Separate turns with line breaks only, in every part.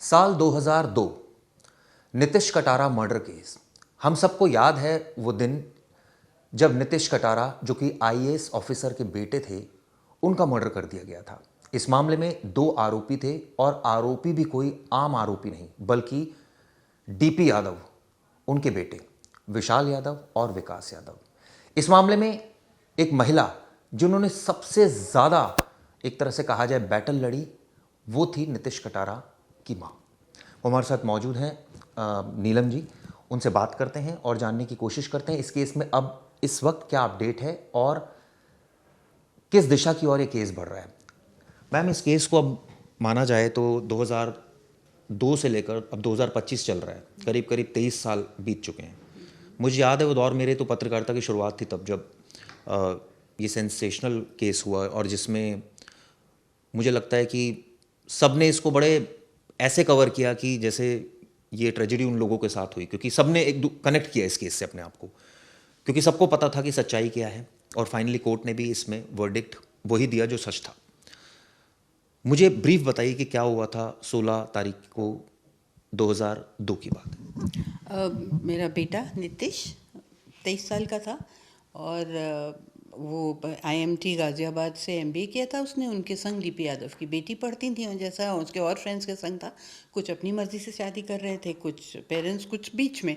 साल 2002 Nitish Katara murder case. हम सबको याद है वो दिन जब नीतीश कटारा, जो कि आईएएस ऑफिसर के बेटे थे, उनका मर्डर कर दिया गया था। इस मामले में 2 आरोपी थे और आरोपी भी कोई आम आरोपी नहीं बल्कि डीपी यादव, उनके बेटे विशाल यादव और विकास यादव। इस मामले में एक महिला जिन्होंने सबसे ज़्यादा एक तरह से कहा जाए बैटल लड़ी, वो थी नीतीश कटारा की माँ। वो हमारे साथ मौजूद हैं नीलम जी। उनसे बात करते हैं और जानने की कोशिश करते हैं इस केस में अब इस वक्त क्या अपडेट है और किस दिशा की ओर ये केस बढ़ रहा है। मैम, इस केस को अब माना जाए तो 2002 से लेकर अब 2025 चल रहा है, करीब करीब 23 साल बीत चुके हैं। मुझे याद है वो दौर मेरे तो पत्रकारिता की शुरुआत थी तब, जब ये सेंसेशनल केस हुआ और जिसमें मुझे लगता है कि सब ने इसको बड़े ऐसे कवर किया कि जैसे ये ट्रेजेडी उन लोगों के साथ हुई, क्योंकि सब ने एक कनेक्ट किया इस केस से अपने आप को, क्योंकि सबको पता था कि सच्चाई क्या है और फाइनली कोर्ट ने भी इसमें वर्डिक्ट वही दिया जो सच था। मुझे ब्रीफ बताइए कि क्या हुआ था 16 तारीख को 2002 की बात।
मेरा बेटा नीतीश 23 साल का था और वो आईएमटी गाज़ियाबाद से एमबीए किया था उसने। उनके संग डीपी यादव की बेटी पढ़ती थी और जैसा उसके और फ्रेंड्स के संग था, कुछ अपनी मर्ज़ी से शादी कर रहे थे, कुछ पेरेंट्स कुछ बीच में।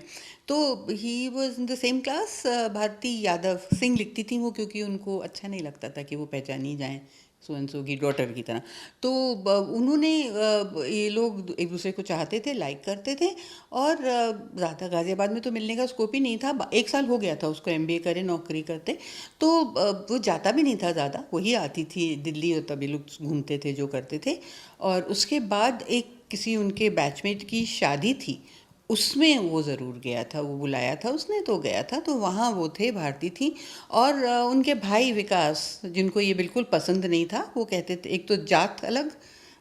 तो he was in the same class. Bharti Yadav Singh लिखती थी वो, क्योंकि उनको अच्छा नहीं लगता था कि वो पहचानी जाएँ सो की डॉटर की तरह। तो उन्होंने ये लोग एक दूसरे को चाहते थे, लाइक करते थे और ज़्यादा गाज़ियाबाद में तो मिलने का स्कोप ही नहीं था। 1 साल हो गया था उसको एमबीए करे, नौकरी करते। तो वो जाता भी नहीं था ज़्यादा, वही आती थी दिल्ली और तभी लोग घूमते थे जो करते थे। और उसके बाद एक किसी उनके बैचमेट की शादी थी, उसमें वो ज़रूर गया था, वो बुलाया था उसने तो गया था। तो वहाँ वो थे, भारती थी और उनके भाई विकास, जिनको ये बिल्कुल पसंद नहीं था। वो कहते थे, एक तो जात अलग,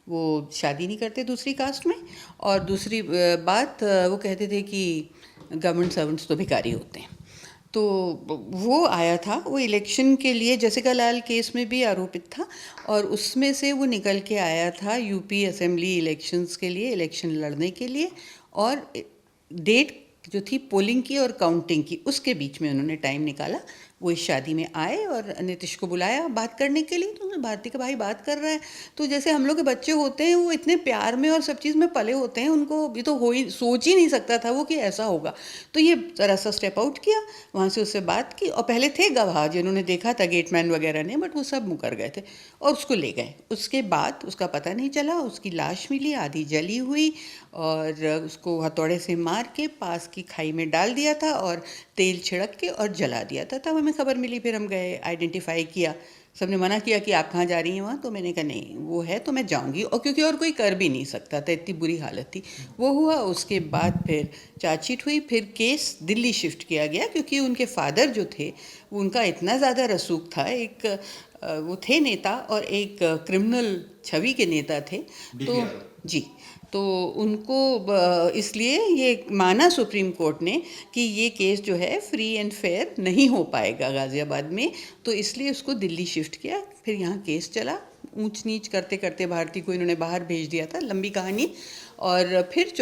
वो शादी नहीं करते दूसरी कास्ट में, और दूसरी बात वो कहते थे कि गवर्नमेंट सर्वेंट्स तो भिखारी होते हैं। तो वो आया था, वो इलेक्शन के लिए जैसिका लाल केस में भी आरोपित था और उसमें से वो निकल के आया था यूपी असेंबली इलेक्शंस के लिए, इलेक्शन लड़ने के लिए। और डेट जो थी पोलिंग की और काउंटिंग की, उसके बीच में उन्होंने टाइम निकाला। वो इस शादी में आए और नीतीश को बुलाया बात करने के लिए। तो भारती का भाई बात कर रहा है, तो जैसे हम लोग के बच्चे होते हैं, वो इतने प्यार में और सब चीज़ में पले होते हैं, उनको ये तो सोच ही नहीं सकता था वो कि ऐसा होगा। तो ये ज़रा सा स्टेप आउट किया, वहाँ से उससे बात की। और पहले थे गवाह जिन्होंने देखा था, गेटमैन वगैरह ने, बट वो सब मुकर गए थे और उसको ले गए। उसके बाद उसका पता नहीं चला, उसकी लाश मिली आधी जली हुई और उसको हथौड़े से मार के पास की खाई में डाल दिया था और तेल छिड़क के और जला दिया था। तब हमें खबर मिली, फिर हम गए, आइडेंटिफाई किया। सबने मना किया कि आप कहाँ जा रही हैं वहाँ, तो मैंने कहा नहीं वो है तो मैं जाऊँगी, और क्योंकि और कोई कर भी नहीं सकता था, इतनी बुरी हालत थी। वो हुआ, उसके बाद फिर चार्जशीट हुई, फिर केस दिल्ली शिफ्ट किया गया, क्योंकि उनके फादर जो थे उनका इतना ज़्यादा रसूख था। एक वो थे नेता और एक क्रिमिनल छवि के नेता थे। तो जी, तो उनको इसलिए ये माना सुप्रीम कोर्ट ने कि ये केस जो है फ्री एंड फेयर नहीं हो पाएगा गाज़ियाबाद में, तो इसलिए उसको दिल्ली शिफ्ट किया। फिर यहाँ केस चला, ऊंच नीच करते करते भारती को इन्होंने बाहर भेज दिया था, लंबी कहानी। और फिर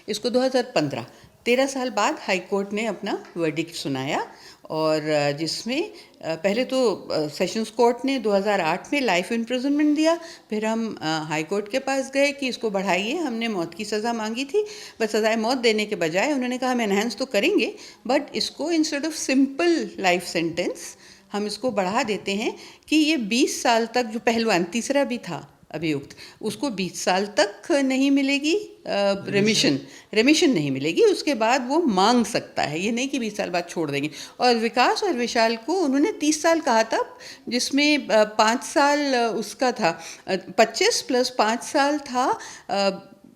इसको 2015 13 साल बाद हाई कोर्ट ने अपना वर्डिक्ट सुनाया, और जिसमें पहले तो सेशंस कोर्ट ने 2008 में लाइफ इम्प्रिजनमेंट दिया। फिर हम हाई कोर्ट के पास गए कि इसको बढ़ाइए, हमने मौत की सज़ा मांगी थी, बस सज़ाए मौत देने के बजाय उन्होंने कहा हम एनहांस तो करेंगे, बट इसको instead of simple life sentence हम इसको बढ़ा देते हैं कि ये 20 साल तक, जो पहलवान तीसरा भी था अभियुक्त, उसको 20 साल तक नहीं मिलेगी रेमिशन नहीं मिलेगी। उसके बाद वो मांग सकता है, ये नहीं कि 20 साल बाद छोड़ देंगे। और विकास और विशाल को उन्होंने 30 साल कहा था, जिसमें 5 साल उसका था, 25 प्लस 5 साल था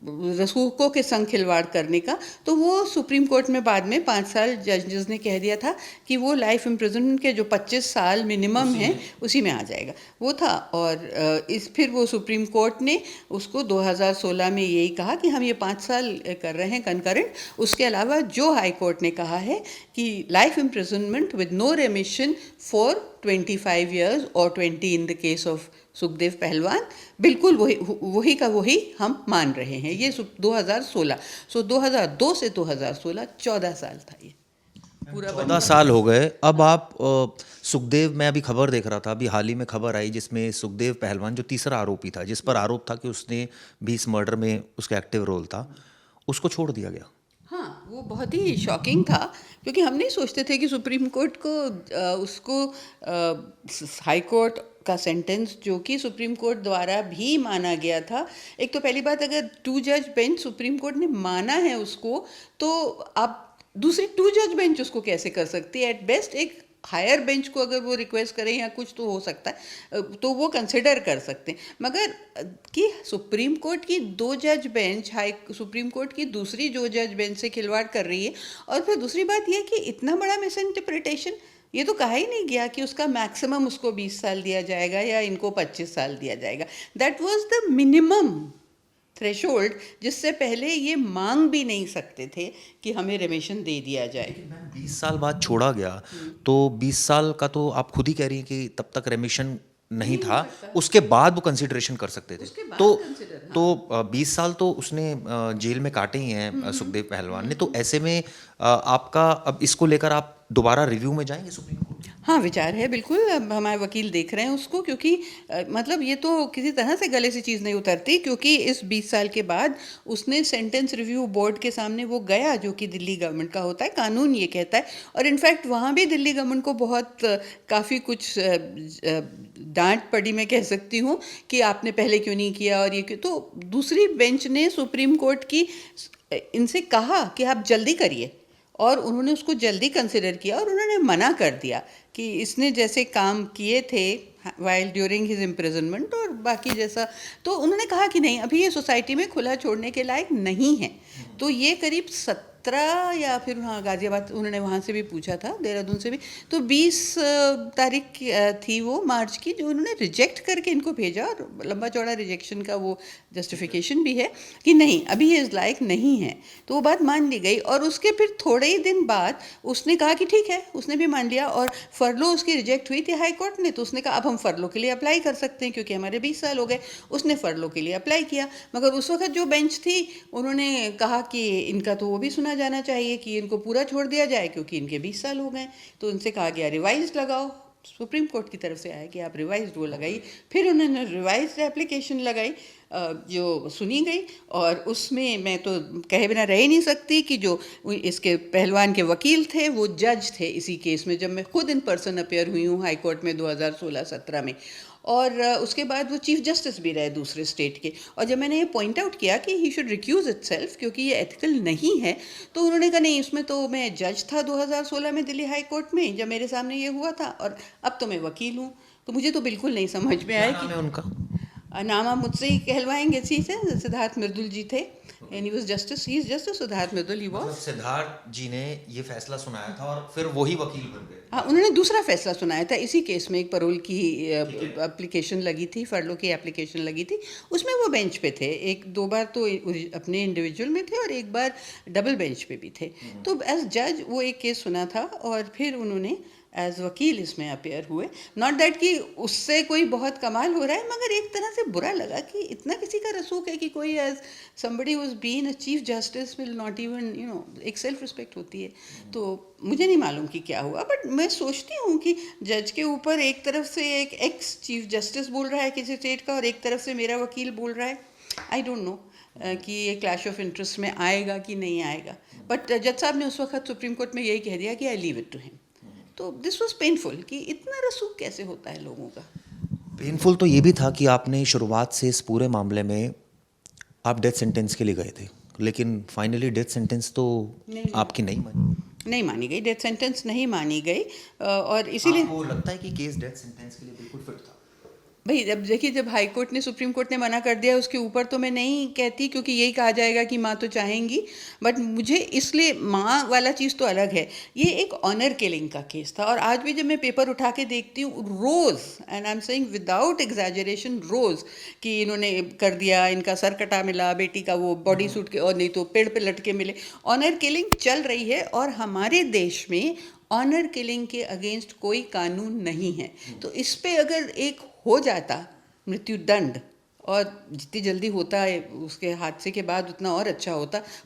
रसूखों के संग खिलवाड़ करने का। तो वो सुप्रीम कोर्ट में बाद में 5 साल जजेस ने कह दिया था कि वो लाइफ इम्प्रिजनमेंट के जो 25 साल मिनिमम है उसी में आ जाएगा, वो था। और फिर वो सुप्रीम कोर्ट ने उसको 2016 में यही कहा कि हम ये 5 साल कर रहे हैं कंकरेंट। उसके अलावा जो हाई कोर्ट ने कहा है कि life imprisonment with no remission for 25 years और 20 in the case of Sukhdev Pehlwan बिल्कुल वही का वही हम मान रहे हैं। ये 2016, सो 2002 से 2016 14 साल था ये पूरा
14 साल हो गए। अब आप सुखदेव, मैं अभी खबर देख रहा था, अभी हाल ही में खबर आई जिसमें सुखदेव पहलवान जो तीसरा आरोपी था, जिस पर आरोप था कि उसने 20 मर्डर में उसका एक्टिव रोल था, उसको छोड़ दिया गया।
हाँ, वो बहुत ही शॉकिंग था क्योंकि हम नहीं सोचते थे कि सुप्रीम कोर्ट को उसको हाई कोर्ट का सेंटेंस जो कि सुप्रीम कोर्ट द्वारा भी माना गया था। एक तो पहली बात, अगर 2 जज बेंच सुप्रीम कोर्ट ने माना है उसको, तो आप दूसरी 2 जज बेंच उसको कैसे कर सकती है? एट बेस्ट एक हायर बेंच को अगर वो रिक्वेस्ट करें या कुछ तो हो सकता है, तो वो कंसिडर कर सकते हैं। मगर कि सुप्रीम कोर्ट की 2 जज बेंच सुप्रीम कोर्ट की दूसरी 2 जज बेंच से खिलवाड़ कर रही है। और फिर दूसरी बात यह कि इतना बड़ा मिस इंटरप्रिटेशन, ये तो कहा ही नहीं गया कि उसका मैक्सिमम उसको 20 साल दिया जाएगा या इनको 25 साल दिया जाएगा। That was the minimum threshold, जिससे पहले ये मांग भी नहीं सकते थे कि हमें रेमिशन दे दिया जाए।
20 साल बाद छोड़ा गया, तो 20 साल का तो आप खुद ही कह रही हैं कि तब तक रेमिशन नहीं था, उसके बाद वो कंसिडरेशन कर सकते थे।
उसके बाद
तो
consider, हाँ।
तो 20 साल तो उसने जेल में काटे ही हैं सुखदेव पहलवान ने, तो ऐसे में आपका अब इसको लेकर आप दोबारा रिव्यू में जाएंगे सुप्रीम कोर्ट?
हाँ, विचार है बिल्कुल। अब हमारे वकील देख रहे हैं उसको, क्योंकि मतलब ये तो किसी तरह से गले से चीज़ नहीं उतरती, क्योंकि इस 20 साल के बाद उसने सेंटेंस रिव्यू बोर्ड के सामने वो गया, जो कि दिल्ली गवर्नमेंट का होता है, कानून ये कहता है। और इनफैक्ट वहाँ भी दिल्ली गवर्नमेंट को बहुत काफ़ी कुछ डांट पड़ी, मैं कह सकती हूँ, कि आपने पहले क्यों नहीं किया और ये क्यों। तो दूसरी बेंच ने सुप्रीम कोर्ट की इनसे कहा कि आप जल्दी करिए, और उन्होंने उसको जल्दी कंसिडर किया और उन्होंने मना कर दिया कि इसने जैसे काम किए थे वाइल ड्यूरिंग हिज इम्प्रिजनमेंट और बाकी जैसा, तो उन्होंने कहा कि नहीं, अभी ये सोसाइटी में खुला छोड़ने के लायक नहीं है। तो ये करीब 17 या फिर हाँ गाज़ियाबाद, उन्होंने वहाँ से भी पूछा था, देहरादून से भी, तो 20 तारीख थी वो मार्च की, जो उन्होंने रिजेक्ट करके इनको भेजा। और लंबा चौड़ा रिजेक्शन का वो जस्टिफिकेशन भी है कि नहीं, अभी ये इस लायक नहीं है। तो वो बात मान ली गई, और उसके फिर थोड़े ही दिन बाद उसने कहा कि ठीक है, उसने भी मान लिया। और फरलो उसकी रिजेक्ट हुई थी हाई कोर्ट ने, तो उसने कहा अब हम फरलो के लिए अप्लाई कर सकते हैं क्योंकि हमारे 20 साल हो गए। उसने फरलो के लिए अप्लाई किया, मगर उस वक्त जो बेंच थी उन्होंने कहा कि इनका तो वो भी सुना जाना चाहिए कि इनको पूरा छोड़ दिया जाए क्योंकि इनके 20 साल हो गए। तो उनसे कहा गया रिवाइज लगाओ, सुप्रीम कोर्ट की तरफ से आया कि आप रिवाइज वो लगाइए। फिर उन्होंने रिवाइज एप्लीकेशन लगाई जो सुनी गई, और उसमें मैं तो कहे बिना रह ही नहीं सकती कि जो इसके पहलवान के वकील थे वो जज थे इसी केस में, जब मैं खुद इन पर्सन अपेयर हुई हूँ हाई कोर्ट में 2016-17 में। और उसके बाद वो चीफ जस्टिस भी रहे दूसरे स्टेट के। और जब मैंने ये पॉइंट आउट किया कि ही शुड रिक्यूज़ इटसेल्फ क्योंकि ये एथिकल नहीं है, तो उन्होंने कहा नहीं, इसमें तो मैं जज था 2016 में दिल्ली हाई कोर्ट में जब मेरे सामने ये हुआ था, और अब तो मैं वकील हूँ। तो मुझे तो बिल्कुल नहीं समझ में आया
क्या नाम है उनका?
नाम आप मुझसे ही कहलवाएंगे। ठीक है, सिद्धार्थ मृदुल जी थे, and he was justice, he is justice Siddharth Mridul, he
मतलब
वाज।
सिद्धार्थ जी ने ये फैसला सुनाया था और फिर वही वकील बन गए।
हाँ, उन्होंने दूसरा फैसला सुनाया था इसी केस में। एक पैरोल की एप्लीकेशन लगी थी, फरलो की एप्लीकेशन लगी थी, उसमें वो बेंच पे थे। एक दो बार तो अपने इंडिविजुअल में थे और एक बार डबल बेंच पे भी थे। तो एज जज वो एक केस सुना था और फिर उन्होंने एज वकील इसमें अपेयर हुए। नॉट दैट कि उससे कोई बहुत कमाल हो रहा है, मगर एक तरह से बुरा लगा कि इतना किसी का रसूख है कि कोई as somebody who's been a chief justice will not even, you know, एक सेल्फ रिस्पेक्ट होती है। तो मुझे नहीं मालूम कि क्या हुआ, बट मैं सोचती हूँ कि जज के ऊपर एक तरफ से एक एक्स चीफ जस्टिस बोल रहा है किसी स्टेट का और एक तरफ से मेरा वकील बोल रहा है। आई डोंट नो कि ये क्लैश ऑफ इंटरेस्ट में आएगा कि नहीं आएगा, बट जज साहब ने उस वक्त सुप्रीम कोर्ट में यही कह दिया कि I leave it to him. तो दिस वॉज पेनफुल कि इतना रसूख कैसे होता है लोगों का।
पेनफुल तो ये भी था कि आपने शुरुआत से इस पूरे मामले में आप डेथ सेंटेंस के लिए गए थे, लेकिन फाइनली डेथ सेंटेंस तो आपकी नहीं मानी।
नहीं मानी गई, डेथ सेंटेंस नहीं मानी गई, और इसीलिए
आपको लगता है कि केस डेथ सेंटेंस के लिए बिल्कुल फिट था?
भाई जब देखिए, जब हाई कोर्ट ने, सुप्रीम कोर्ट ने मना कर दिया, उसके ऊपर तो मैं नहीं कहती क्योंकि यही कहा जाएगा कि माँ तो चाहेंगी। बट मुझे इसलिए माँ वाला चीज़ तो अलग है, ये एक ऑनर किलिंग का केस था। और आज भी जब मैं पेपर उठा के देखती हूँ, रोज़, and I am saying without exaggeration, रोज़ कि इन्होंने कर दिया, इनका सर कटा मिला, बेटी का वो बॉडी सूट के, और नहीं तो पेड़ पे लटके मिले। ऑनर किलिंग चल रही है और हमारे देश में ऑनर किलिंग के अगेंस्ट कोई कानून नहीं है। तो इस पे अगर एक हो जाता मृत्यु दंड, और जितनी जल्दी होता है उसके हादसे के बाद उतना और अच्छा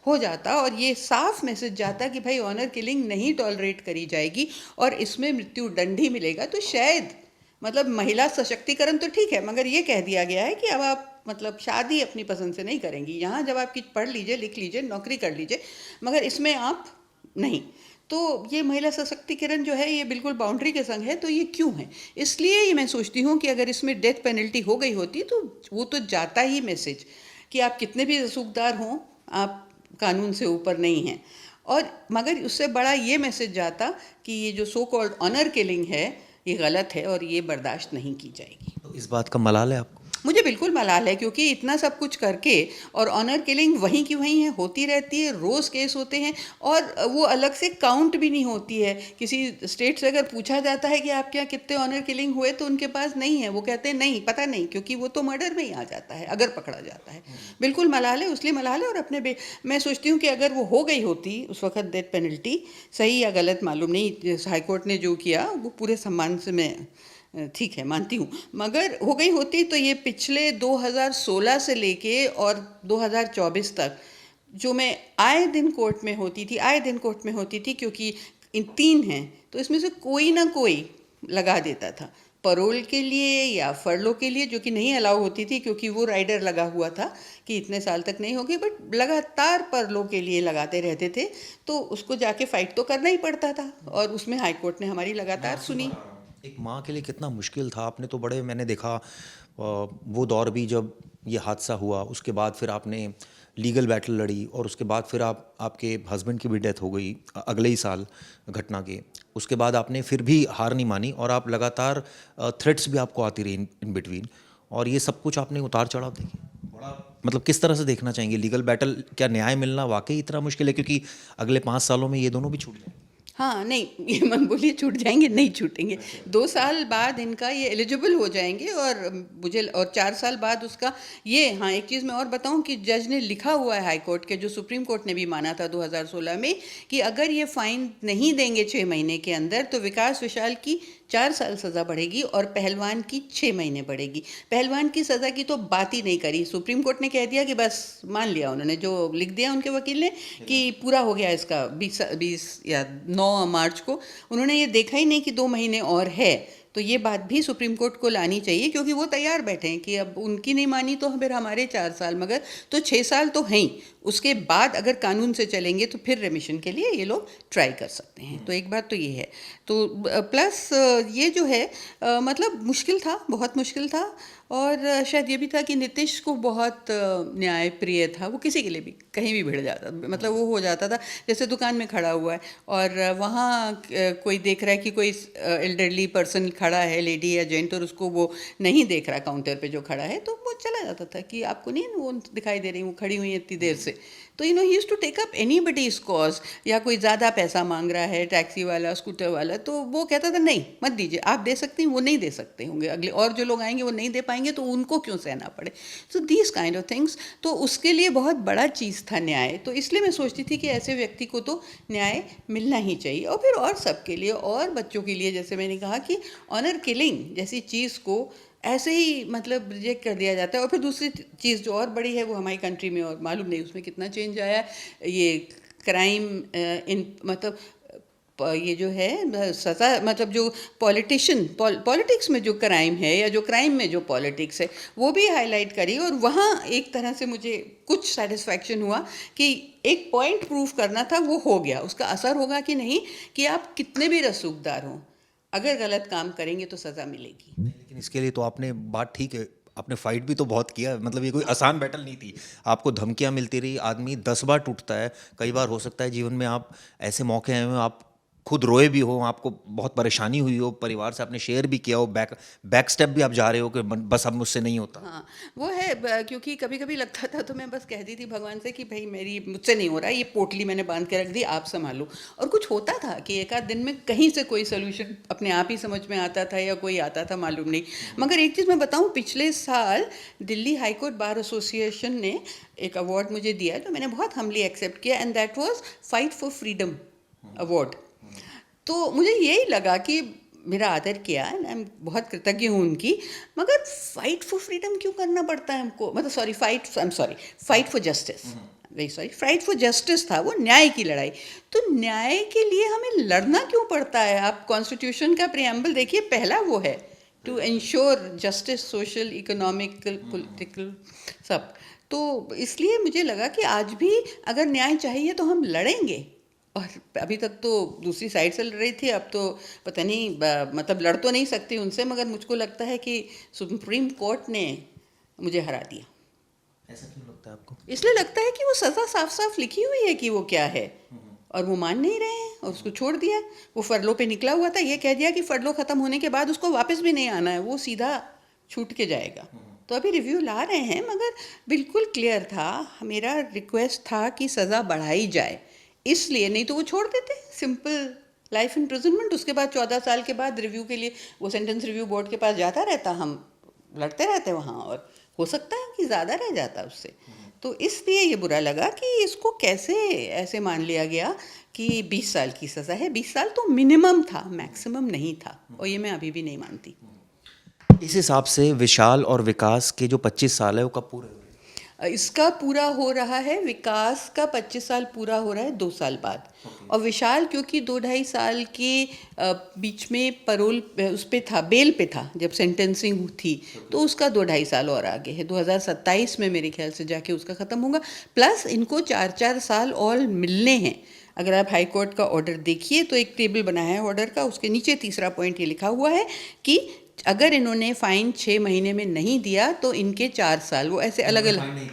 हो जाता, और ये साफ मैसेज जाता कि भाई ऑनर किलिंग नहीं टॉलरेट करी जाएगी और इसमें मृत्यु दंड ही मिलेगा। तो शायद मतलब महिला सशक्तिकरण तो ठीक है, मगर ये कह दिया गया है कि अब आप मतलब शादी अपनी पसंद से नहीं करेंगी, यहाँ जब आपकी पढ़ लीजिए, लिख लीजिए, नौकरी कर लीजिए, मगर इसमें आप नहीं। तो ये महिला सशक्तिकरण जो है ये बिल्कुल बाउंड्री के संग है। तो ये क्यों है? इसलिए ये मैं सोचती हूँ कि अगर इसमें डेथ पेनल्टी हो गई होती तो वो तो जाता ही मैसेज कि आप कितने भी रसूखदार हों, आप कानून से ऊपर नहीं हैं। और मगर उससे बड़ा ये मैसेज जाता कि ये जो सो कॉल्ड ऑनर किलिंग है ये गलत है और ये बर्दाश्त नहीं की जाएगी।
तो इस बात का मलाल है आपको?
मुझे बिल्कुल मलाल है, क्योंकि इतना सब कुछ करके और ऑनर किलिंग वहीं की वहीं है, होती रहती है, रोज़ केस होते हैं और वो अलग से काउंट भी नहीं होती है। किसी स्टेट से अगर पूछा जाता है कि आपके यहाँ कितने ऑनर किलिंग हुए तो उनके पास नहीं है, वो कहते हैं नहीं, पता नहीं, क्योंकि वो तो मर्डर में ही आ जाता है अगर पकड़ा जाता है। बिल्कुल मलाल है, इसलिए मलाल है। और मैं सोचती हूँ कि अगर वो हो गई होती उस वक्त डेथ पेनल्टी, सही या गलत मालूम नहीं, हाईकोर्ट ने जो किया वो पूरे सम्मान से मैं ठीक है मानती हूँ, मगर हो गई होती तो ये पिछले 2016 से लेके और 2024 तक जो मैं आए दिन कोर्ट में होती थी, क्योंकि इन 3 हैं तो इसमें से कोई ना कोई लगा देता था परोल के लिए या फरलो के लिए, जो कि नहीं अलाउ होती थी क्योंकि वो राइडर लगा हुआ था कि इतने साल तक नहीं होगी, बट लगातार परलो के लिए लगाते रहते थे। तो उसको जाके फाइट तो करना ही पड़ता था और उसमें हाई कोर्ट ने हमारी लगातार सुनी।
एक माँ के लिए कितना मुश्किल था। आपने तो बड़े, मैंने देखा वो दौर भी जब ये हादसा हुआ, उसके बाद फिर आपने लीगल बैटल लड़ी और उसके बाद फिर आपके हस्बैंड की भी डेथ हो गई अगले ही साल घटना के। उसके बाद आपने फिर भी हार नहीं मानी और आप लगातार थ्रेट्स भी आपको आती रही इन बिटवीन, और ये सब कुछ आपने उतार चढ़ाव देखी। बड़ा मतलब किस तरह से देखना चाहेंगे लीगल बैटल? क्या न्याय मिलना वाकई इतना मुश्किल है? क्योंकि अगले 5 सालों में ये दोनों भी छूट जाएंगे।
हाँ, नहीं, ये मत बोलिए छूट जाएंगे, नहीं छूटेंगे। 2 साल बाद इनका ये एलिजिबल हो जाएंगे और मुझे और 4 साल बाद उसका ये। हाँ, एक चीज़ मैं और बताऊं कि जज ने लिखा हुआ है हाई कोर्ट के, जो सुप्रीम कोर्ट ने भी माना था 2016 में, कि अगर ये फाइन नहीं देंगे 6 महीने के अंदर तो विकास विशाल की 4 साल सज़ा बढ़ेगी और पहलवान की 6 महीने बढ़ेगी। पहलवान की सज़ा की तो बात ही नहीं करी, सुप्रीम कोर्ट ने कह दिया कि बस मान लिया उन्होंने, जो लिख दिया उनके वकील ने कि पूरा हो गया इसका 20 या 9 मार्च को। उन्होंने ये देखा ही नहीं कि 2 महीने और है। तो ये बात भी सुप्रीम कोर्ट को लानी चाहिए, क्योंकि वो तैयार बैठे हैं कि अब उनकी नहीं मानी तो फिर हमारे 4 साल, मगर तो 6 साल तो हैं ही। उसके बाद अगर कानून से चलेंगे तो फिर रेमिशन के लिए ये लोग ट्राई कर सकते हैं। तो एक बात तो ये है। तो प्लस ये जो है मतलब मुश्किल था, बहुत मुश्किल था। और शायद ये भी था कि नीतीश को बहुत न्याय प्रिय था, वो किसी के लिए भी कहीं भी भिड़ जाता, मतलब वो हो जाता था। जैसे दुकान में खड़ा हुआ है और वहाँ कोई देख रहा है कि कोई एल्डरली पर्सन खड़ा है, लेडी या जेंट, और उसको वो नहीं देख रहा काउंटर पे जो खड़ा है, तो वो चला जाता था कि आपको नहीं वो दिखाई दे रही, वो खड़ी हुई है इतनी देर से। तो he used to take up anybody's cause. या कोई ज़्यादा पैसा मांग रहा है, टैक्सी वाला, स्कूटर वाला, तो वो कहता था नहीं मत दीजिए, आप दे सकते हैं, वो नहीं दे सकते होंगे, अगले और जो लोग आएंगे वो नहीं दे पाएंगे, तो उनको क्यों सहना पड़े। So these kind of things, तो उसके लिए बहुत बड़ा चीज़ था न्याय। तो इसलिए मैं सोचती थी कि ऐसे व्यक्ति को तो न्याय मिलना ही चाहिए। और फिर और सबके लिए, और बच्चों के लिए, जैसे मैंने कहा कि ऑनर किलिंग जैसी चीज़ को ऐसे ही मतलब रिजेक्ट कर दिया जाता है। और फिर दूसरी चीज़ जो और बड़ी है वो हमारी कंट्री में, और मालूम नहीं उसमें कितना चेंज आया, ये क्राइम इन मतलब ये जो है सज़ा, मतलब जो पॉलिटिक्स में जो क्राइम है या जो क्राइम में जो पॉलिटिक्स है वो भी हाईलाइट करी। और वहाँ एक तरह से मुझे कुछ सेटिस्फैक्शन हुआ कि एक पॉइंट प्रूव करना था, वो हो गया। उसका असर होगा कि नहीं, कि आप कितने भी रसूखदार हों, अगर गलत काम करेंगे तो सज़ा मिलेगी।
लेकिन इसके लिए तो आपने, बात ठीक है, आपने फाइट भी तो बहुत किया, मतलब ये कोई आसान बैटल नहीं थी। आपको धमकियां मिलती रही, आदमी 10 बार टूटता है। कई बार हो सकता है जीवन में आप ऐसे मौके आए हो, आप खुद रोए भी हो, आपको बहुत परेशानी हुई हो, परिवार से आपने शेयर भी किया हो, बैक स्टेप भी आप जा रहे हो कि बस अब मुझसे नहीं होता।
हाँ, वो है क्योंकि कभी कभी लगता था तो मैं बस कहती थी भगवान से कि भाई मुझसे नहीं हो रहा, ये पोटली मैंने बांध के रख दी, आप संभालो। और कुछ होता था कि एक आध दिन में कहीं से कोई सोल्यूशन अपने आप ही समझ में आता था या कोई आता था, मालूम नहीं। मगर एक चीज़ मैं बताऊँ, पिछले साल दिल्ली हाईकोर्ट बार एसोसिएशन ने एक अवार्ड मुझे दिया जो मैंने बहुत हम्बली एक्सेप्ट किया, and that was fight for freedom award. तो मुझे यही लगा कि मेरा आदर किया एंड आई एम बहुत कृतज्ञ हूँ उनकी, मगर फाइट फॉर फ्रीडम क्यों करना पड़ता है हमको? मतलब fight for justice, very sorry, fight for justice था वो, न्याय की लड़ाई। तो न्याय के लिए हमें लड़ना क्यों पड़ता है? आप कॉन्स्टिट्यूशन का प्रियम्बल देखिए, पहला वो है to ensure justice, social, economical, political, सब। तो इसलिए मुझे लगा कि आज भी अगर न्याय चाहिए तो हम लड़ेंगे। और अभी तक तो दूसरी साइड से लड़ रही थी, अब तो पता नहीं, मतलब लड़ तो नहीं सकती उनसे, मगर मुझको लगता है कि सुप्रीम कोर्ट ने मुझे हरा दिया।
ऐसा क्यों लगता है आपको?
इसलिए लगता है कि वो सज़ा साफ साफ लिखी हुई है कि वो क्या है, और वो मान नहीं रहे हैं और उसको छोड़ दिया। वो फरलो पे निकला हुआ था, ये कह दिया कि फरलो ख़त्म होने के बाद उसको वापस भी नहीं आना है, वो सीधा छूट के जाएगा। तो अभी रिव्यू ला रहे हैं, मगर बिल्कुल क्लियर था, मेरा रिक्वेस्ट था कि सज़ा बढ़ाई जाए, इसलिए नहीं तो वो छोड़ देते, सिंपल लाइफ इम्प्रिजनमेंट। उसके बाद 14 साल के बाद रिव्यू के लिए वो सेंटेंस रिव्यू बोर्ड के पास जाता रहता, हम लड़ते रहते वहाँ, और हो सकता है कि ज़्यादा रह जाता उससे। तो इसलिए ये बुरा लगा कि इसको कैसे ऐसे मान लिया गया कि 20 साल की सज़ा है। 20 साल तो मिनिमम था, मैक्सिमम नहीं था, और ये मैं अभी भी नहीं मानती।
इस हिसाब से विशाल और विकास के जो 25 साल है वो कब पूरे हुए?
इसका पूरा हो रहा है, विकास का 25 साल पूरा हो रहा है 2 साल बाद। और विशाल क्योंकि 2-2.5 साल के बीच में परोल उस पे था, बेल पे था जब सेंटेंसिंग थी, तो उसका 2-2.5 साल और आगे है। 2027 में मेरे ख्याल से जाके उसका ख़त्म होगा। प्लस इनको 4-4 साल और मिलने हैं। अगर आप हाई कोर्ट का ऑर्डर देखिए तो एक टेबल बनाया है ऑर्डर का, उसके नीचे तीसरा पॉइंट ये लिखा हुआ है कि अगर इन्होंने फाइन 6 महीने में नहीं दिया तो इनके 4 साल, वो ऐसे अलग अलग।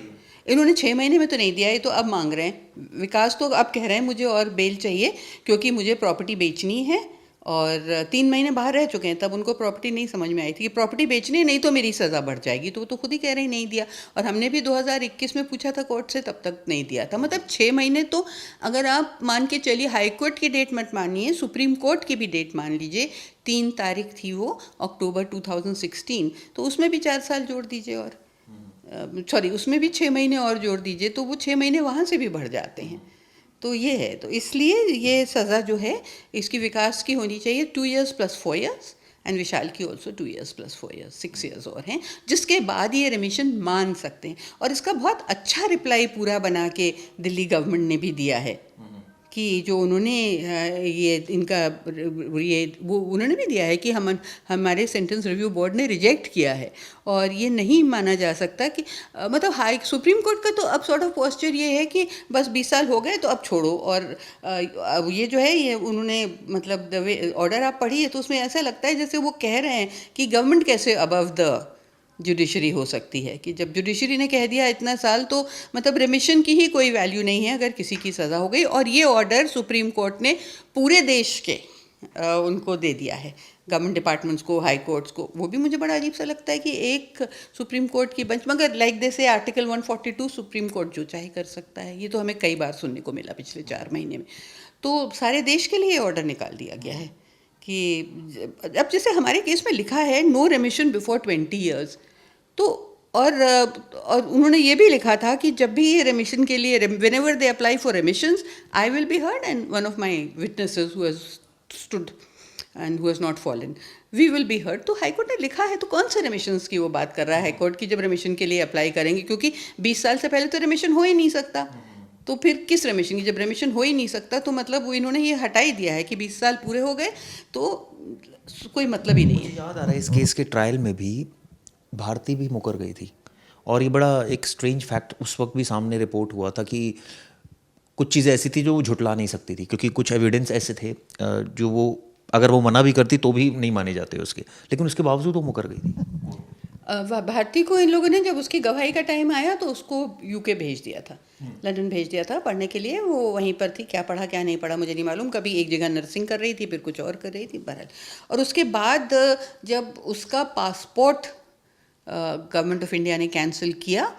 इन्होंने 6 महीने में तो नहीं दिया, ये तो अब मांग रहे हैं। विकास तो अब कह रहे हैं मुझे और बेल चाहिए क्योंकि मुझे प्रॉपर्टी बेचनी है, और 3 महीने बाहर रह चुके हैं, तब उनको प्रॉपर्टी नहीं समझ में आई थी कि प्रॉपर्टी बेचनी है, नहीं तो मेरी सज़ा बढ़ जाएगी। तो वो तो खुद ही कह रहे हैं नहीं दिया, और हमने भी 2021 में पूछा था कोर्ट से, तब तक नहीं दिया था। मतलब 6 महीने तो अगर आप मान के चलिए, हाई कोर्ट की डेट मत मानिए, सुप्रीम कोर्ट की भी डेट मान लीजिए, 3 तारीख थी वो, अक्टूबर 2016, तो उसमें भी 4 साल जोड़ दीजिए, और सॉरी उसमें भी 6 महीने और जोड़ दीजिए, तो वो 6 महीने वहाँ से भी बढ़ जाते हैं। तो ये है, तो इसलिए ये सज़ा जो है इसकी विकास की होनी चाहिए 2 years + 4 years, एंड विशाल की ऑल्सो 2 years + 4 years, 6 years और हैं, जिसके बाद ये रिमिशन मान सकते हैं। और इसका बहुत अच्छा रिप्लाई पूरा बना के दिल्ली गवर्नमेंट ने भी दिया है कि जो उन्होंने ये इनका ये वो उन्होंने भी दिया है कि हमारे सेंटेंस रिव्यू बोर्ड ने रिजेक्ट किया है, और ये नहीं माना जा सकता कि मतलब सुप्रीम कोर्ट का तो अब सॉर्ट ऑफ पोस्चर ये है कि बस 20 साल हो गए तो अब छोड़ो। और अब ये जो है, ये उन्होंने मतलब ऑर्डर आप पढ़िए तो उसमें ऐसा लगता है जैसे वो कह रहे हैं कि गवर्नमेंट कैसे अबव द जुडिशरी हो सकती है, कि जब जुडिशरी ने कह दिया इतना साल, तो मतलब रिमिशन की ही कोई वैल्यू नहीं है अगर किसी की सज़ा हो गई। और ये ऑर्डर सुप्रीम कोर्ट ने पूरे देश के उनको दे दिया है, गवर्नमेंट डिपार्टमेंट्स को, हाई कोर्ट्स को। वो भी मुझे बड़ा अजीब सा लगता है कि एक सुप्रीम कोर्ट की बेंच, मगर लाइक दे से आर्टिकल 142 सुप्रीम कोर्ट जो चाहे कर सकता है, ये तो हमें कई बार सुनने को मिला पिछले 4 महीने में। तो सारे देश के लिए ऑर्डर निकाल दिया गया है कि अब जैसे हमारे केस में लिखा है नो रेमिशन बिफोर 20 years, तो और उन्होंने ये भी लिखा था कि जब भी ये रेमिशन के लिए, whenever they apply for remissions, I will be heard and one of my witnesses who has stood and who has not fallen, we will be heard. तो हाईकोर्ट ने लिखा है, तो कौन से रेमिशंस की वो बात कर रहा है हाईकोर्ट की, जब रेमिशन के लिए अप्लाई करेंगे? क्योंकि 20 साल से पहले तो रेमिशन हो ही नहीं सकता, तो फिर किस रेमिशन की? जब रेमिशन हो ही नहीं सकता तो मतलब वो इन्होंने ये हटा ही दिया है कि 20 साल पूरे हो गए तो कोई मतलब ही नहीं है।
मुझे याद आ रहा है इस केस के ट्रायल में भी भारती भी मुकर गई थी, और ये बड़ा एक स्ट्रेंज फैक्ट उस वक्त भी सामने रिपोर्ट हुआ था कि कुछ चीज़ें ऐसी थी जो वो झुटला नहीं सकती थी, क्योंकि कुछ एविडेंस ऐसे थे जो वो अगर वो मना भी करती तो भी नहीं माने जाते उसके, लेकिन उसके बावजूद वो मुकर गई थी।
भारती को इन लोगों ने जब उसकी गवाही का टाइम आया तो उसको यूके भेज दिया था, लंदन भेज दिया था पढ़ने के लिए। वो वहीं पर थी, क्या पढ़ा क्या नहीं पढ़ा मुझे नहीं मालूम। कभी एक जगह नर्सिंग कर रही थी, फिर कुछ और कर रही थी, बहरहाल। और उसके बाद जब उसका पासपोर्ट गवर्नमेंट ऑफ इंडिया ने कैंसिल किया,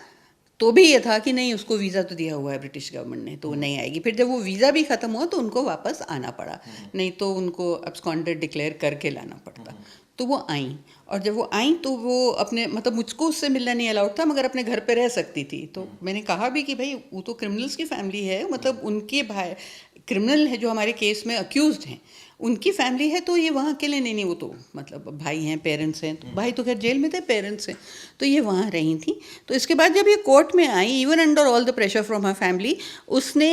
तो भी ये था कि नहीं, उसको वीज़ा तो दिया हुआ है ब्रिटिश गवर्नमेंट ने, तो वो नहीं आएगी। फिर जब वो वीज़ा भी ख़त्म हुआ तो उनको वापस आना पड़ा, नहीं तो उनको अब्सकॉन्डेड डिक्लेयर करके लाना पड़ता। तो वो आई, और जब वो आई तो वो अपने मतलब मुझको उससे मिलना नहीं अलाउड था, मगर अपने घर पे रह सकती थी। तो मैंने कहा भी कि भाई वो तो क्रिमिनल्स की फैमिली है, मतलब उनके भाई क्रिमिनल है जो हमारे केस में अक्यूज्ड हैं, उनकी फैमिली है, तो ये वहाँ अकेले नहीं, वो तो मतलब भाई हैं, पेरेंट्स हैं, तो भाई तो खैर जेल में थे, पेरेंट्स हैं, तो ये वहाँ रही थी। तो इसके बाद जब ये कोर्ट में आई, even under all the pressure from her family, उसने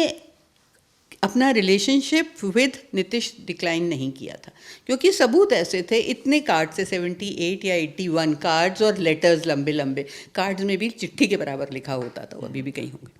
अपना रिलेशनशिप विद नीतीश डिक्लाइन नहीं किया था, क्योंकि सबूत ऐसे थे, इतने कार्ड से 78 या 81 कार्ड्स और लेटर्स लंबे लंबे, कार्ड्स में भी चिट्ठी के बराबर लिखा होता था, वो अभी भी कहीं होंगे,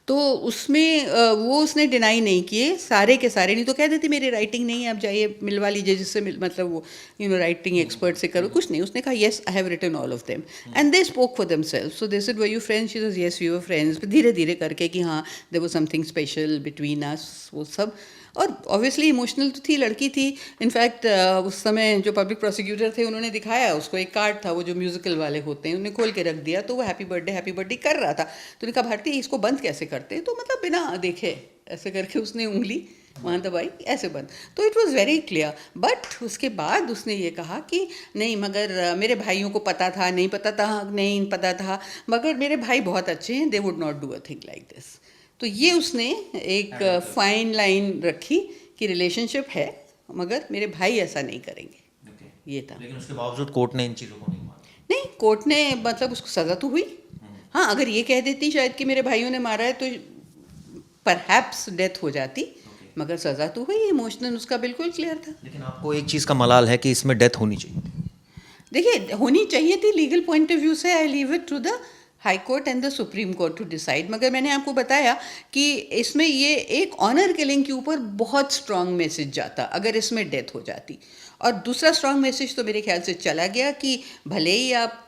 तो उसमें वो उसने डिनाई नहीं किए सारे के सारे। नहीं तो कह देती मेरी राइटिंग नहीं है, आप जाइए मिलवा लीजिए जिससे मतलब वो राइटिंग एक्सपर्ट से करो, कुछ नहीं। उसने कहा yes I have written all of them and they spoke for themselves, so they said were you friends, she said yes we were friends, धीरे धीरे करके कि हाँ there was something special between us, वो सब। और ऑब्वियसली इमोशनल तो थी, लड़की थी। इनफैक्ट उस समय जो पब्लिक प्रोसिक्यूटर थे उन्होंने दिखाया उसको एक कार्ड था, वो जो म्यूजिकल वाले होते हैं, उन्हें खोल के रख दिया, तो वो हैप्पी बर्थडे कर रहा था। तो उन्होंने कहा भारती इसको बंद कैसे करते हैं, तो मतलब बिना देखे ऐसे करके उसने उंगली वहाँ दबाई, ऐसे बंद, तो it was very clear. But उसके बाद उसने ये कहा कि नहीं मगर मेरे भाइयों को पता था, नहीं पता था, मगर मेरे भाई बहुत अच्छे हैं, they would not do a thing like this. तो ये उसने एक फाइन लाइन रखी कि रिलेशनशिप है मगर मेरे भाई ऐसा नहीं करेंगे, ये था।
लेकिन उसके बावजूद कोर्ट ने इन चीज़ों को नहीं माना।
नहीं, कोर्ट ने मतलब उसको सज़ा तो हुई। हाँ, अगर ये कह देती शायद कि मेरे भाइयों ने मारा है तो परहैप्स डेथ हो जाती, मगर सज़ा तो हुई, इमोशनल उसका बिल्कुल क्लियर था।
लेकिन आपको एक चीज़ का मलाल है कि इसमें डेथ होनी चाहिए।
देखिए होनी चाहिए थी, लीगल पॉइंट ऑफ व्यू से I leave it to the high court and the supreme court to decide, मगर मैंने आपको बताया कि इसमें ये एक ऑनर किलिंग के ऊपर बहुत स्ट्रांग मैसेज जाता अगर इसमें डेथ हो जाती। और दूसरा स्ट्रांग मैसेज तो मेरे ख्याल से चला गया कि भले ही आप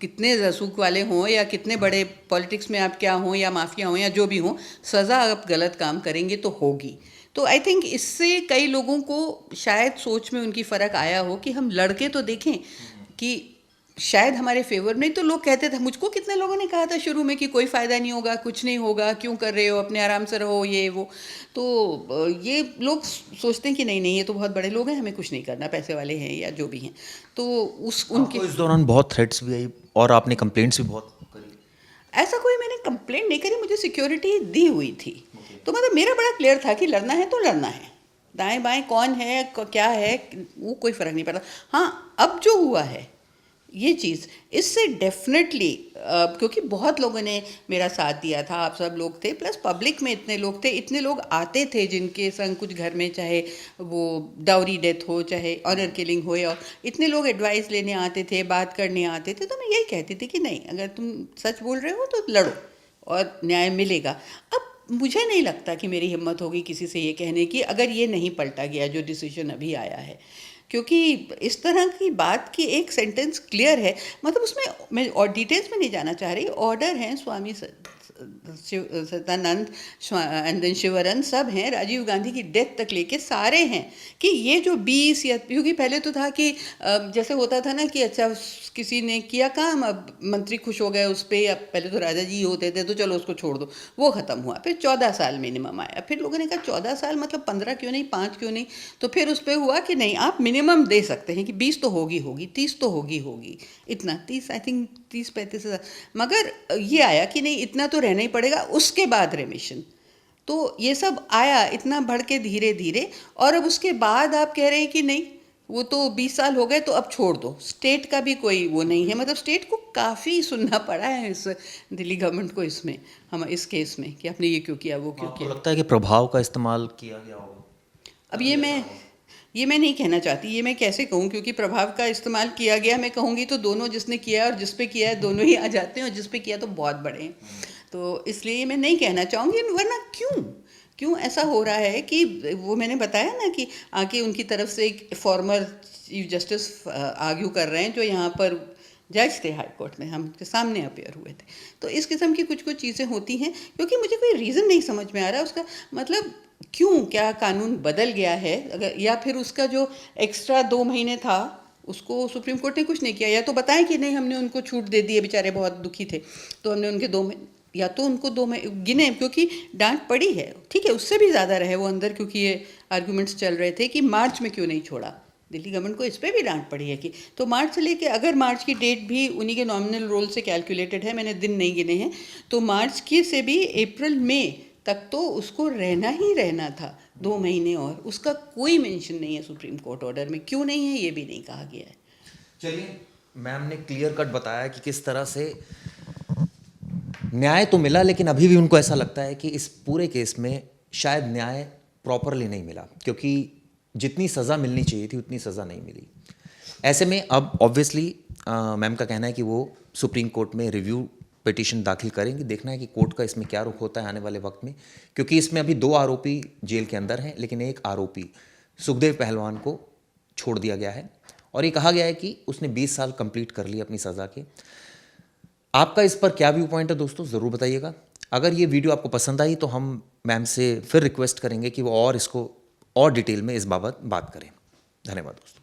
कितने रसूख वाले हों या कितने बड़े पॉलिटिक्स में आप क्या हों या माफिया हों या जो भी हों, सज़ा आप गलत काम करेंगे तो होगी। तो आई थिंक इससे कई लोगों को शायद सोच में उनकी फ़र्क आया हो कि हम लड़के तो देखें कि शायद हमारे फेवर, नहीं तो लोग कहते थे, मुझको कितने लोगों ने कहा था शुरू में कि कोई फ़ायदा नहीं होगा, कुछ नहीं होगा, क्यों कर रहे हो, अपने आराम से रहो, ये वो। तो ये लोग सोचते हैं कि नहीं ये तो बहुत बड़े लोग हैं, हमें कुछ नहीं करना, पैसे वाले हैं या जो भी हैं। तो उनके
इस दौरान बहुत थ्रेट्स भी आई और आपने कंप्लेंट्स भी बहुत करी।
ऐसा कोई मैंने कंप्लेंट नहीं करी, मुझे सिक्योरिटी दी हुई थी। तो मतलब मेरा बड़ा क्लियर था कि लड़ना है तो लड़ना है, दाएं बाएं कौन है क्या है वो कोई फ़र्क नहीं पड़ता। हाँ, अब जो हुआ है ये चीज़, इससे डेफिनेटली क्योंकि बहुत लोगों ने मेरा साथ दिया था, आप सब लोग थे, प्लस पब्लिक में इतने लोग थे, इतने लोग आते थे जिनके संग कुछ घर में चाहे वो डाउरी डेथ हो, चाहे ऑनर किलिंग हो, या इतने लोग एडवाइस लेने आते थे, बात करने आते थे। तो मैं यही कहती थी कि नहीं, अगर तुम सच बोल रहे हो तो लड़ो और न्याय मिलेगा। अब मुझे नहीं लगता कि मेरी हिम्मत होगी किसी से ये कहने की, अगर ये नहीं पलटा गया जो डिसीजन अभी आया है, क्योंकि इस तरह की बात की एक सेंटेंस क्लियर है, मतलब उसमें मैं और डिटेल्स में नहीं जाना चाह रही, ऑर्डर हैं स्वामी सदानंद एंड देन शिवरन सब हैं, राजीव गांधी की डेथ तक लेके सारे हैं कि ये जो 20 या, क्योंकि पहले तो था कि जैसे होता था ना कि अच्छा किसी ने किया काम, अब मंत्री खुश हो गए उस पर, अब पहले तो राजा जी होते थे तो चलो उसको छोड़ दो, वो ख़त्म हुआ। फिर 14 साल मिनिमम आया, फिर लोगों ने कहा 14 साल मतलब 15 क्यों नहीं, 5 क्यों नहीं, तो फिर उस पर हुआ कि नहीं आप मिनिमम दे सकते हैं कि 20 तो होगी 30 तो होगी, इतना 30 आई थिंक 30-35 हज़ार, मगर ये आया कि नहीं इतना तो रहना ही पड़ेगा, उसके बाद रेमिशन। तो ये सब आया इतना बढ़ के धीरे धीरे, और अब उसके बाद आप कह रहे हैं कि नहीं वो तो 20 साल हो गए तो अब छोड़ दो। स्टेट का भी कोई वो नहीं है, मतलब स्टेट को काफ़ी सुनना पड़ा है इस दिल्ली गवर्नमेंट को इसमें, हम इस केस में, कि आपने ये क्यों किया, वो क्यों किया।
लगता है कि प्रभाव का इस्तेमाल किया गया होगा।
अब ये मैं नहीं कहना चाहती, ये मैं कैसे कहूँ, क्योंकि प्रभाव का इस्तेमाल किया गया मैं कहूँगी तो दोनों, जिसने किया और जिस पे किया है दोनों ही आ जाते हैं, और जिस पे किया तो बहुत बड़े हैं, तो इसलिए मैं नहीं कहना चाहूँगी। वरना क्यों ऐसा हो रहा है कि वो मैंने बताया ना कि आके उनकी तरफ से एक फॉर्मर चीफ जस्टिस आर्ग्यू कर रहे हैं जो यहाँ पर जज थे हाई कोर्ट में, हम के सामने अपेयर हुए थे। तो इस किस्म की कुछ चीज़ें होती हैं, क्योंकि मुझे कोई रीज़न नहीं समझ में आ रहा उसका, मतलब क्यों, क्या कानून बदल गया है अगर, या फिर उसका जो एक्स्ट्रा 2 महीने था उसको सुप्रीम कोर्ट ने कुछ नहीं किया, या तो बताएं कि नहीं हमने उनको छूट दे दी है, बेचारे बहुत दुखी थे तो हमने उनके 2 महीने, या तो उनको 2 महीने गिने, क्योंकि डांट पड़ी है, ठीक है उससे भी ज़्यादा रहे वो अंदर, क्योंकि ये आर्गूमेंट्स चल रहे थे कि मार्च में क्यों नहीं छोड़ा, दिल्ली गवर्नमेंट को इस पर भी डांट पड़ी है कि, तो मार्च से लेके, अगर मार्च की डेट भी उन्हीं के नॉमिनल रोल से कैलकुलेटेड है, मैंने दिन नहीं गिने हैं, तो मार्च की से भी अप्रैल में तक तो उसको रहना ही रहना था 2 महीने, और उसका कोई मेंशन नहीं है सुप्रीम कोर्ट ऑर्डर में। क्यों नहीं है ये भी नहीं कहा गया है।
चलिए, मैम ने क्लियर कट बताया कि किस तरह से न्याय तो मिला, लेकिन अभी भी उनको ऐसा लगता है कि इस पूरे केस में शायद न्याय प्रॉपरली नहीं मिला, क्योंकि जितनी सज़ा मिलनी चाहिए थी उतनी सज़ा नहीं मिली। ऐसे में अब ऑब्वियसली मैम का कहना है कि वो सुप्रीम कोर्ट में रिव्यू पिटीशन दाखिल करेंगी। देखना है कि कोर्ट का इसमें क्या रुख होता है आने वाले वक्त में, क्योंकि इसमें अभी 2 आरोपी जेल के अंदर हैं, लेकिन एक आरोपी सुखदेव पहलवान को छोड़ दिया गया है और ये कहा गया है कि उसने 20 साल कंप्लीट कर लिए अपनी सज़ा के। आपका इस पर क्या व्यू पॉइंट है दोस्तों, ज़रूर बताइएगा। अगर ये वीडियो आपको पसंद आई तो हम मैम से फिर रिक्वेस्ट करेंगे कि वो और इसको और डिटेल में इस बाबत बात करें। धन्यवाद दोस्तों।